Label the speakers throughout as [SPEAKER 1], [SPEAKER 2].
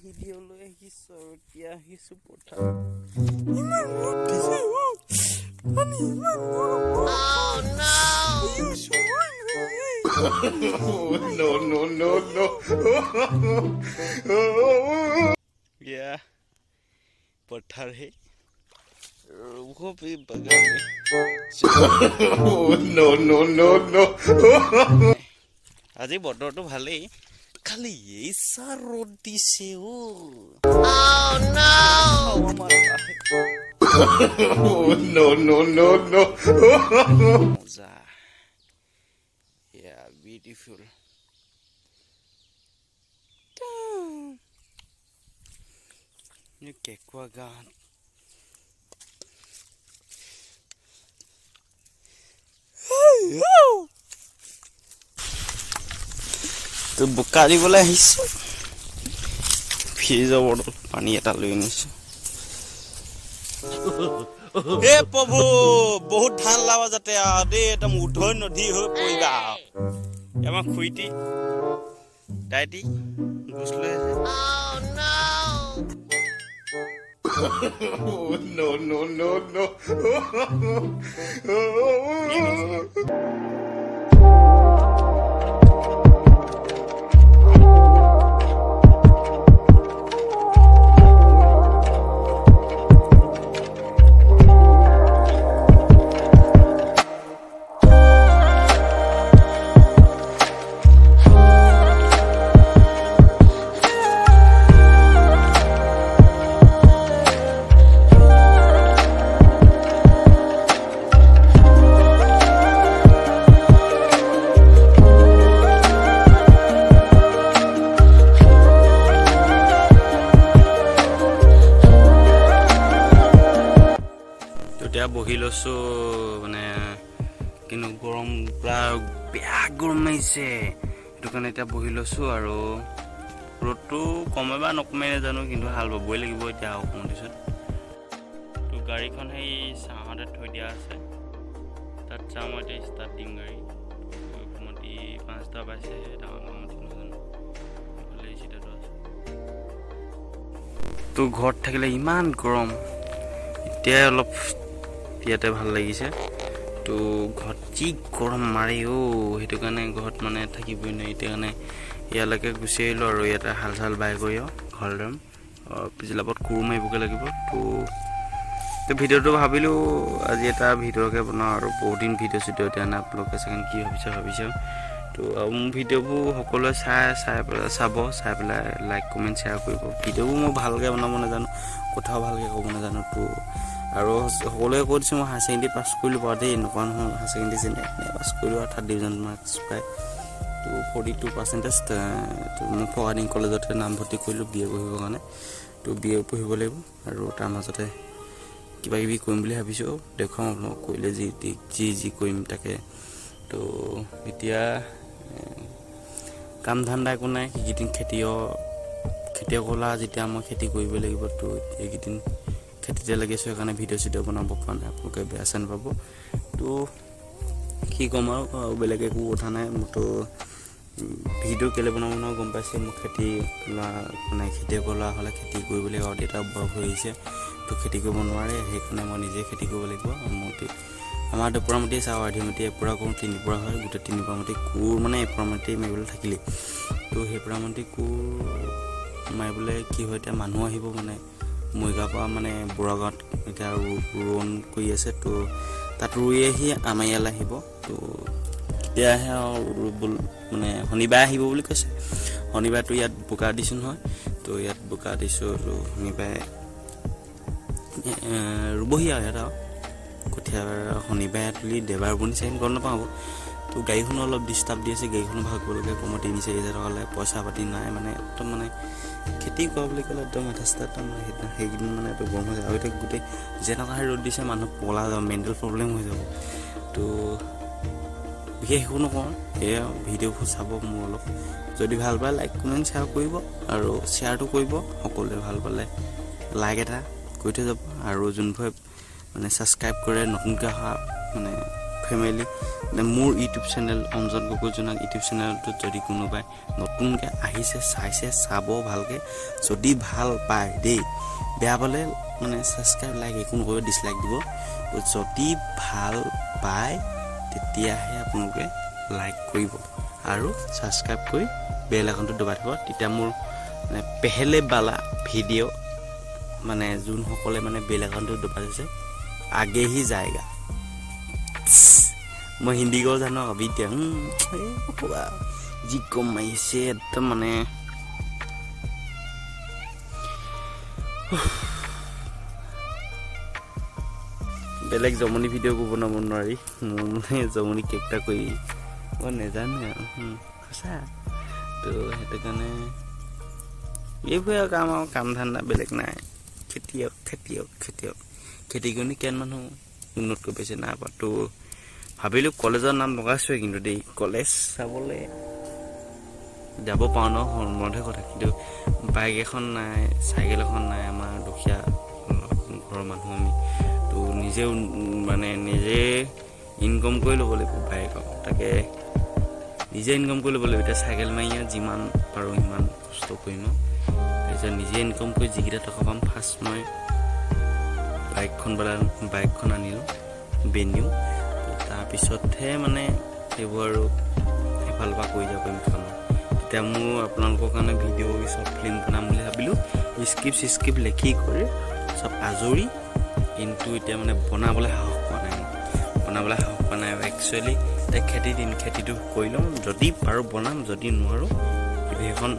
[SPEAKER 1] video' লৈ আহিছোঁ আৰু এতিয়া আহিছোঁ পথাৰ ইমান ৰ'দ দিছে পানী ইমান या पत्थर है वो भी बगल में नो আজি বতৰটো ভালেই খালি এইসা ৰ'দ দিছে ও নো মজা या ब्यूटीफुल ये केकुआ गान तो बुका दिबले আহিছো ফ্ৰিজৰ বটল পানী এটা লৈ আনিছো এ প্ৰভু বহুত ধান লাবা যাতে দে একদম উধৈ নদী হৈ পৰিবা আমাৰ খুইটি ডাইটি গুছলে no বহি লৈছো মানে কিনো গৰম পুৰা বেয়া গৰম মাৰিছে সেইটো কাৰণে এতিয়া বহি লৈছো আৰু ৰ'দটো কমে বা নকমে জানো কিন্তু হাল বাবই লাগিব এতিয়া অকণমান পিছত তো গাড়ীখন সেই চাহতে থৈ দিয়া আছে তাত যাম এতিয়া ষ্টাৰ্ট দিম গাড়ী কমতি 5টা বাজে ডাঙৰ কমতি নাজানো তো ঘৰত থাকিলে ইমান গৰম এতিয়া অলপ ইয়াতে ভাল লাগিছে তো ঘৰত যি গৰম মাৰে ও সেইটো কাৰণে ঘৰত মানে থাকিবই নাই এতিয়া কাৰণে ইয়ালৈকে গুচি আহিলোঁ আৰু ইয়াতে হাল চাল বাই কৰি ঘৰ যাম পিছলাপত কোৰ মাৰিবগৈ লাগিব তো ভিডিঅ'টো ভাবিলোঁ আজি এটা ভিডিঅ'কে বনাওঁ আৰু বহুত দিন ভিডিঅ' চিডিঅ' দিয়া নাই আপোনালোকে চাগে কি ভাবিছে তো মোৰ ভিডিঅ'বোৰ সকলোৱে চাই পেলাই লাইক কমেণ্ট শ্বেয়াৰ কৰিব ভিডিঅ'বোৰ মই ভালকৈ বনাব নাজানো কথাও ভালকৈ ক'ব নাজানো তো আৰু সকলোৱে কৈ দিছোঁ মই হায়াৰ ছেকেণ্ডেৰী পাছ কৰিলোঁ বাৰু দেই এনেকুৱা নহয় হায়াৰ ছেকেণ্ডেৰী যেনে পাছ কৰিলোঁ আৰু 3rd ডিভিজন মাৰ্কছ পাই তো 42% তো মই ফৰৱাৰ্ডিং কলেজতে নামভৰ্তি কৰিলোঁ BA পঢ়িবৰ কাৰণে তো BA পঢ়িব লাগিব আৰু তাৰ মাজতে কিবা কিবি কৰিম বুলি ভাবিছোঁ দেখুৱাম আপোনাক কৰিলে যি কৰিম তাকে তো এতিয়া কাম ধান্দা একো নাই এইকেইদিন খেতিয়ক হ'লা যেতিয়া মই খেতি কৰিব লাগিব তো এইকেইদিন খেতিতে লাগিছোঁ সেইকাৰণে ভিডিঅ' চিডিঅ' বনাব পৰা নাই আপোনালোকে বেয়া চেন পাব তো কি ক'ম আৰু বেলেগ একো কথা নাই মোৰতো ভিডিঅ' কেলৈ বনাব নহয় গম পাইছে মোক খেতিয়ক ল'ৰা হ'লে খেতি কৰিবলৈ আৰু দেউতা বয়স হৈ আহিছে তো খেতি কৰিব নোৱাৰে সেইকাৰণে মই নিজে খেতি কৰিব লাগিব আমাৰ দুপৰা মাটি চাওঁ আধিমতি এপৰা কৰোঁ 3 পৰা হয় গোটেই 3 পৰা মাটি কোৰ মানে এপৰা মাটি মাৰিবলৈ থাকিলে তো সেই পৰা মাটি কোৰ মাৰিবলৈ কি হয় এতিয়া মানুহ আহিব মানে মৰিগাঁৱৰ পৰা মানে বুঢ়াগাঁৱত এতিয়া ৰোৱন কৰি আছে তো তাত ৰুই আহি আমাৰ ইয়ালৈ আহিব তো কেতিয়া আহে মানে শনিবাৰে আহিব বুলি কৈছে শনিবাৰটো ইয়াত বোকা দিছোঁ নহয় তো ইয়াত বোকা দিছোঁ তো শনিবাৰে ৰুবহি আৰু ইয়াত কঠীয়া শনিবাৰে তুলি দেওবাৰ বনি চাই গম নাপাওঁ তো গাড়ীখনো অলপ ডিষ্টাৰ্ব দি আছে গাড়ীখনো ভাল কৰিবলৈকে কমত 3-4 হাজাৰ টকালৈ পইচা পাতি নাই মানে একদম মানে খেতি কৰা বুলি ক'লে একদম মেথাস্তা একদম সেইকেইদিন মানে এইটো গৰম হৈ যায় আৰু এতিয়া গোটেই যেনেকুৱা ৰ'দ দিছে মানুহ পলা যাব মেণ্টেল প্ৰব্লেম হৈ যাব তো বিশেষ একো নকওঁ এয়া ভিডিঅ'বোৰ চাব মোৰ অলপ যদি ভাল পায় লাইক কমেণ্ট শ্বেয়াৰ কৰিব আৰু শ্বেয়াৰটো কৰিব সকলোৱে ভাল পালে লাইক এটা কৰি থৈ যাব আৰু যোনবোৰে মানে ছাবস্ক্ৰাইব কৰে নতুনকৈ অহা মানে ফেমিলি মোৰ ইউটিউব চেনেল অঞ্জন গগৈ জোনাক ইউটিউব চেনেলটোত যদি কোনোবাই নতুনকৈ আহিছে চাইছে চাব ভালকৈ যদি ভাল পায় দেই বেয়া পালে মানে ছাবস্ক্ৰাইব লাইক একো নকৰিব ডিছলাইক দিব যদি ভাল পায় তেতিয়াহে আপোনালোকে লাইক কৰিব আৰু ছাবস্ক্ৰাইব কৰি বেল আইকনটো দবাই থ'ব তেতিয়া মোৰ মানে পেহেলে বালা ভিডিঅ' মানে যোনসকলে মানে বেল আইকনটো দবাই থৈছে আগে হি যায়গা মই হিন্দী কওঁ জানো আবি এতিয়া যি কম মাৰিছে একদম মানে বেলেগ জমনি ভিডিঅ' বনাব নোৱাৰি মোৰ মানে জমনি কেকটা কৰি মই নেজানো সঁচা তো সেইটো কাৰণে এইবোৰে কাম ধান্দা বেলেগ নাই খেতিয়ক খেতি কৰি কিমান মানুহ উন্নত কৰি পাইছে নাই পা তো ভাবিলোঁ কলেজৰ নাম লগাইছোৱে কিন্তু দেই কলেজ চাবলৈ যাব পাৰোঁ ন মনতহে কথা কিন্তু বাইক এখন নাই চাইকেল এখন নাই আমাৰ দুখীয়া ঘৰৰ মানুহ আমি তো নিজে মানে নিজে ইনকম কৰি ল'ব লাগিব বাইকক তাকে নিজে ইনকম কৰি ল'ব লাগিব এতিয়া চাইকেল মাৰি যিমান পাৰোঁ সিমান কষ্ট কৰিম তাৰপিছত নিজে ইনকম কৰি যিকেইটা টকা পাম ফাৰ্ষ্ট মই বাইকখন আনিলোঁ বেনিও তাৰপিছতহে মানে সেইবোৰ আৰু এফালৰ পৰা কৰি যাব পাৰিম খানা তেতিয়া মোৰ আপোনালোকৰ কাৰণে ভিডিঅ' চব ফিল্ম বনাম বুলি ভাবিলোঁ স্ক্ৰিপ্ট লিখি কৰি চব আজৰি কিন্তু এতিয়া মানে বনাবলৈ সাহস পোৱা নাই একচুৱেলি এতিয়া খেতিটো কৰি লওঁ যদি পাৰোঁ বনাম যদি নোৱাৰোঁ কিন্তু সেইখন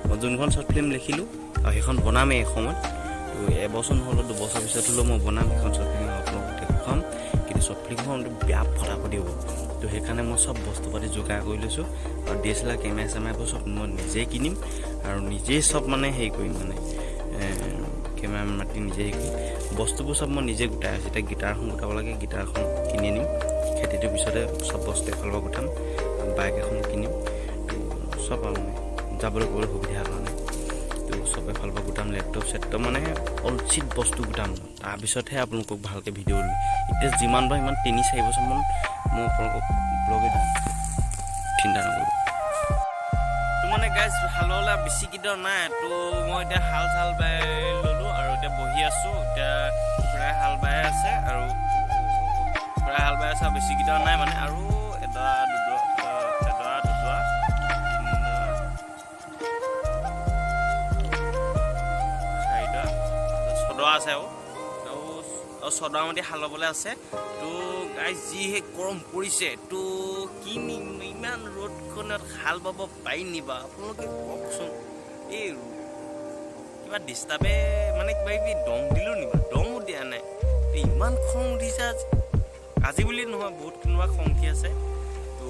[SPEAKER 1] মই যোনখন শ্বৰ্ট ফিল্ম লিখিলোঁ আৰু সেইখন বনামেই এসময়ত তো এবছৰ নহ'লেও 2 বছৰ পিছত হ'লেও মই বনাম সেইখন শ্বৰ্ট ফিল্ম আপোনালোকক দেখুৱাম কিন্তু শ্বৰ্ট ফিল্মখনটো বেয়া ফটাফটি হ'ব তো সেইকাৰণে মই চব বস্তু পাতি যোগাৰ কৰি লৈছোঁ আৰু DSLR কেমেৰাবোৰ চব মই নিজেই কিনিম আৰু নিজেই চব মানে হেৰি কৰিম মানে কেমেৰা মাতি নিজে হেৰি কৰিম বস্তুবোৰ চব মই নিজে গোটাই আছোঁ এতিয়া গিটাৰখন গোটাব লাগে গিটাৰখন কিনি আনিম খেতিটোৰ পিছতে চব বস্তু এফালৰ পৰা গোটাম বাইক এখন কিনিম তো চব আৰু মানে যাবলৈ ক'বলৈ সুবিধাৰ কাৰণে তো চব এফালৰ পৰা গোটাম লেপটপ মানে অলচিত বস্তু গোটাম তাৰপিছতহে আপোনালোকক ভালকৈ ভিডিঅ' দিম এতিয়া যিমান পাৰোঁ সিমান 3-4 বছৰমান মই আপোনালোকক ব্লগে দিম চিন্তা নকৰোঁ তো মানে গাইজ হাললৈ বেছি কেইটা নাই তো মই এতিয়া হাল চাল বাই ল'লোঁ আৰু এতিয়া বহি আছোঁ এতিয়া প্ৰায় হাল বাই আছে আৰু বেছি কেইটা নাই মানে আৰু এডৰা আছে আৰু ছডামতি হাল ল'বলৈ আছে তো গাইজ যিহে গৰম পৰিছে তো ইমান ৰ'দখনত হাল বাব পাৰি নিবা আপোনালোকে কওকচোন এই কিবা ডিষ্টাৰ্বে মানে কিবা দম দিলোঁ নিবা দমো দিয়া নাই ইমান খং উঠিছে আজি বুলি নহয় বহুত কোনোবা খং উঠি আছে তো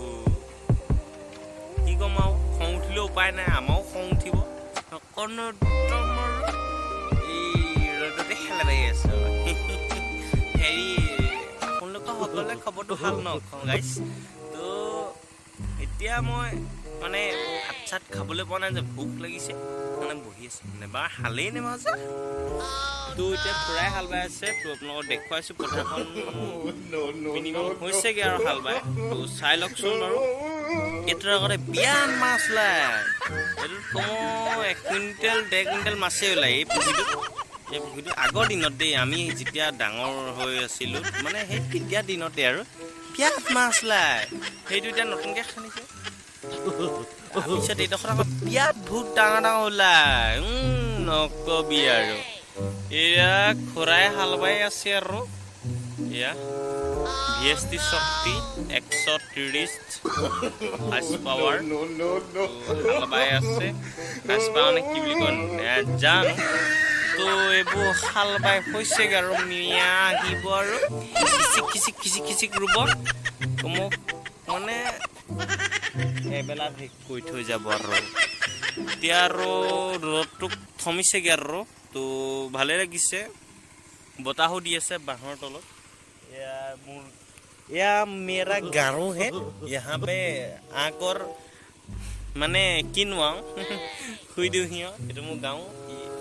[SPEAKER 1] কি ক'ম আৰু খং উঠিলেও উপায় নাই আমাৰো খং উঠিব হেৰি আপোনালোকৰ সকলোৱে খবৰটো ভাল নকওঁ গাইজ তো এতিয়া মই মানে ভাত চাত খাবলৈ পোৱা নাই যে ভোক লাগিছে মানে বহি আছোঁ নেবাৰ হালেই নেমাজে তো এতিয়া প্ৰায় হাল বাই আছে তো আপোনালোকক দেখুৱাইছোঁ পথাৰখন মিনিমাম হৈছেগৈ আৰু হাল বাই তো চাই লওকচোন বাৰু এইটোৰ আগতে বিৰাট মাছ ওলায় এইটোত কমেও 1 কুইণ্টেল 1.5 কুইণ্টেল মাছেই ওলায় এই পুখুৰীটো আগৰ দিনত দেই আমি যেতিয়া ডাঙৰ হৈ আছিলোঁ মানে সেই তেতিয়া দিনতে আৰু বিৰাট মাছ ওলায় সেইটো এতিয়া নতুনকৈ খান্দিছে তাৰপিছত এইডোখৰত আকৌ বিৰাট বহুত ডাঙৰ ওলায় নকবি আৰু এয়া খুৰাই হাল বাই আছে আৰু এয়া VST শক্তি 130 হাৰ্চ পাৱাৰ হাল বাই আছে হাৰ্চ পাৱাৰ নে কি বুলি কয় জানো তো এইবোৰ হাল বাই হৈছেগৈ আৰু মিয়া আহিব আৰু খিচিক ৰুব মোক মানে এবেলা শেষ কৰি থৈ যাব আৰু এতিয়া আৰু ৰ'দটোক থমিছেগৈ আৰু তো ভালে লাগিছে বতাহো দি আছে বাঁহৰ তলত এয়া মেৰা গাঁও হে यहाँ पे आकर মানে কিনো আৰু শুই দিওঁ সিহঁত এইটো মোৰ গাঁও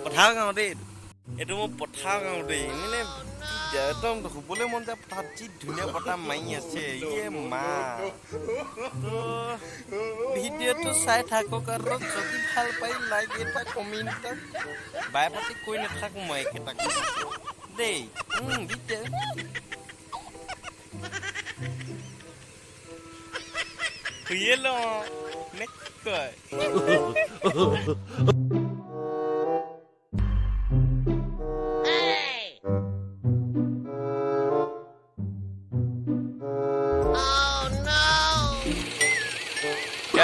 [SPEAKER 1] পথাৰ গাঁও দেই এইটো মোৰ পথাৰ গাঁও দেই মানে একদম শুবলৈ মন যায় পথাৰত যি ধুনীয়া বতাহ মাৰি আছে ইয়ে মা ভিডিঅ'টো চাই থাকক আৰু যদি ভাল পাই লাইক এটা কমেণ্ট এটা বাই পাতি কৈ নাথাকোঁ মই একেটা দেই শুয়ে লওঁ নে কয়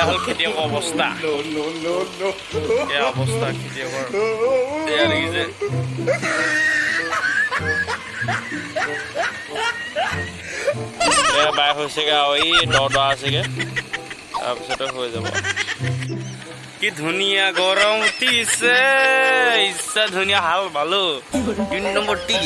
[SPEAKER 1] হল খেতিয়কৰ অৱস্থা অৱস্থা খেতিয়কৰ বেয়া লাগিছে বাই হৈছেগে আৰু এই দৰা আছেগে তাৰপিছতে হৈ যাব কি ধুনীয়া গৰম উঠিছে ইচ্ছা ধুনীয়া হাল ভালো 2 নম্বৰ টি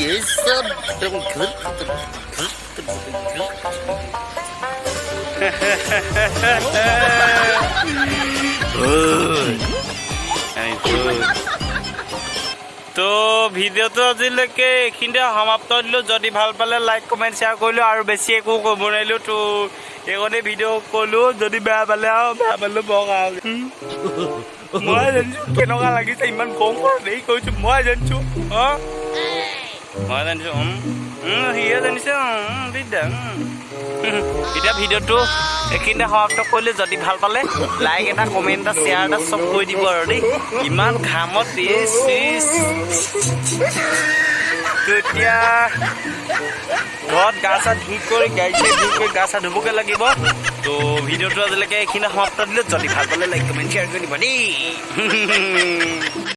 [SPEAKER 1] তো ভিডিঅ'টো আজিলৈকে এইখিনিতে সমাপ্ত দিলোঁ যদি ভাল পালে লাইক কমেণ্ট শ্বেয়াৰ কৰিলোঁ আৰু বেছি একো ক'ব নোৱাৰিলোঁ তো এইকণে ভিডিঅ' ক'লোঁ যদি বেয়া পালে আৰু বেয়া পালোঁ বক আৰু মই জানিছোঁ কেনেকুৱা লাগিছে ইমান গৰম দেৰি কৰিছোঁ মই জানিছোঁ মই জানিছোঁ সিয়ে জানিছে দিগদাৰ এতিয়া ভিডিঅ'টো এইখিনিতে সমাপ্ত কৰিলোঁ যদি ভাল পালে লাইক এটা কমেণ্ট এটা শ্বেয়াৰ এটা চব কৰি দিব আৰু দেই ইমান ঘামত এতিয়া ঘৰত গা চা ধুই কৰি গাড়ী চাড়ী ধুই কৰি গা চা ধুবগৈ লাগিব তো ভিডিঅ'টো আজিলৈকে এইখিনিতে সমাপ্ত দিলোঁ যদি ভাল পালে লাইক কমেণ্ট শ্বেয়াৰ কৰি দিব দেই